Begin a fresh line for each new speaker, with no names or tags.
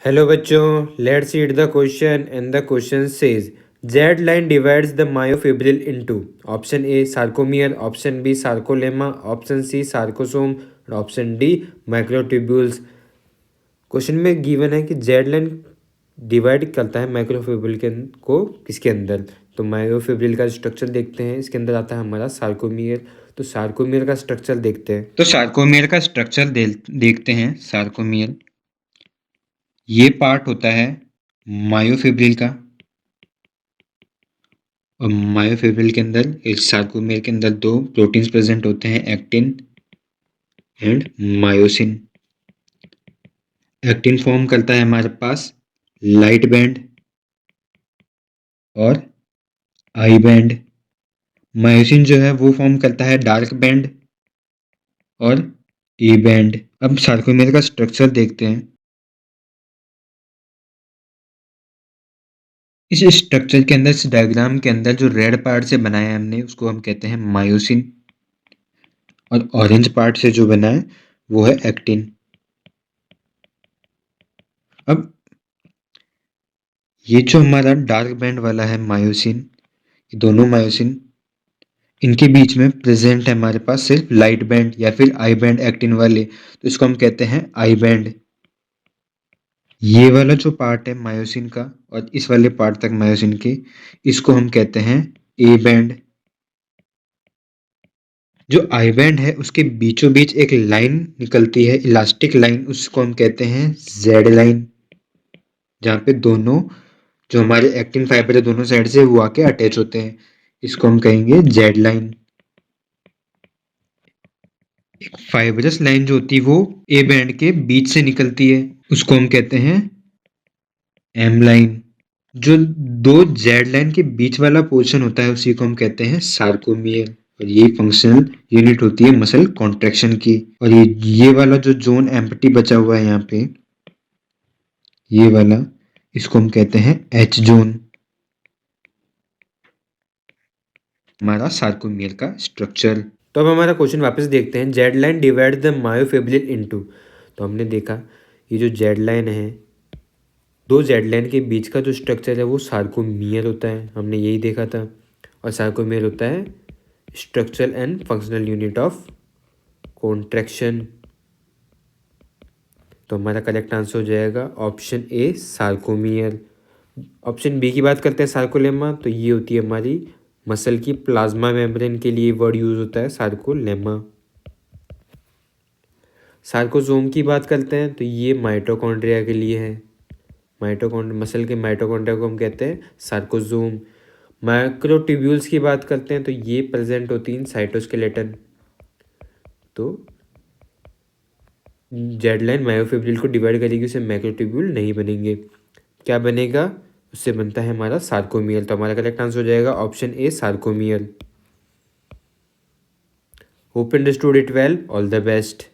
Hello बच्चों, let's read the question and the question says Z line divides the myofibril into option A sarcomere, option B sarcolemma, option C sarcosome और option D microtubules. Question में given है कि Z line divide करता है microfibril को किसके अंदर। तो मायोफिब्रिल का स्ट्रक्चर देखते हैं, इसके अंदर आता है हमारा सार्कोमियर। तो सार्कोमियर का स्ट्रक्चर देखते हैं।
तो सार्कोमियर का स्ट्रक्चर देखते हैं। सार्कोमियर ये पार्ट होता है मायोफिब्रिल का, और मायोफिब्रिल के अंदर एक सार्कोमियर के अंदर दो प्रोटीन्स प्रेजेंट होते हैं, actin and myosin. Actin form करता है हमारे पास लाइट बैंड और आई बैंड। मायोसिन जो है वो फॉर्म करता है डार्क बैंड और ई बैंड। अब सार्कोमियर का स्ट्रक्चर देखते हैं। इस स्ट्रक्चर के अंदर, इस डायग्राम के अंदर जो रेड पार्ट से बनाया है हमने, उसको हम कहते हैं मायोसिन, और ऑरेंज पार्ट से जो बना है वो है एक्टिन। अब ये जो हमारा डार्क बैंड वाला है मायोसिन, ये दोनों मायोसिन, इनके बीच में प्रेजेंट है हमारे पास सिर्फ लाइट बैंड या फिर आई बैंड एक्टिन वाले, तो इसको हम कहते हैं आई बैंड। ये वाला जो पार्ट है मायोसिन का और इस वाले पार्ट तक मायोसिन के, इसको हम कहते हैं ए बैंड। जो आई बैंड है उसके बीचों बीच एक लाइन निकलती है, इलास्टिक लाइन, उसको हम कहते हैं जेड लाइन, जहाँ पे दोनों जो हमारे एक्टिन फाइबर है दोनों साइड से वो आके अटैच होते हैं, इसको हम कहेंगे जेड लाइन। एक फाइबरस लाइन जो होती है वो ए बैंड के बीच से निकलती है, उसको हम कहते हैं एम लाइन। जो दो जेड लाइन के बीच वाला पोर्शन होता है उसी को हम कहते हैं सार्कोमियर, और ये फंक्शनल यूनिट होती है मसल कॉन्ट्रैक्शन की। और ये वाला जो जोन एम्प्टी बचा हुआ है यहाँ पे, ये वाला, इसको हम कहते हैं एच जोन। हमारा सार्कोमियर का स्ट्रक्चर।
तो अब हमारा क्वेश्चन वापस देखते हैं। Z line divide the myofibril into. तो हमने देखा ये जो जेड लाइन है, दो जेड लाइन के बीच का जो स्ट्रक्चर है वो सार्कोमियर होता है, हमने यही देखा था। और सार्कोमियर होता है structural and functional unit of contraction. तो हमारा करेक्ट आंसर हो जाएगा option A sarcomere. Option B की बात करते हैं सार्कोलेमा, तो ये होती है हमारी मसल की प्लाज्मा मेम्ब्रेन के लिए वर्ड यूज होता है सार्कोलेमा। सार्कोसोम की बात करते हैं तो ये माइटोकॉन्ड्रिया के लिए है। मसल के माइटोकॉन्ड्रिया को हम कहते हैं सार्कोसोम। माइक्रोट्यूब्यूल्स की बात करते हैं तो ये प्रेजेंट होती हैं साइटोस्केलेटन। तो जेड लाइन मायोफिब्रिल को डिवाइड करेगी, उसे माइक्रोट्यूब्यूल नहीं बनेंगे। क्या बनेगा? उससे बनता है हमारा सार्कोमियर। तो हमारा करेक्ट आंसर हो जाएगा option A sarcomere. Hope understood it well. All the best.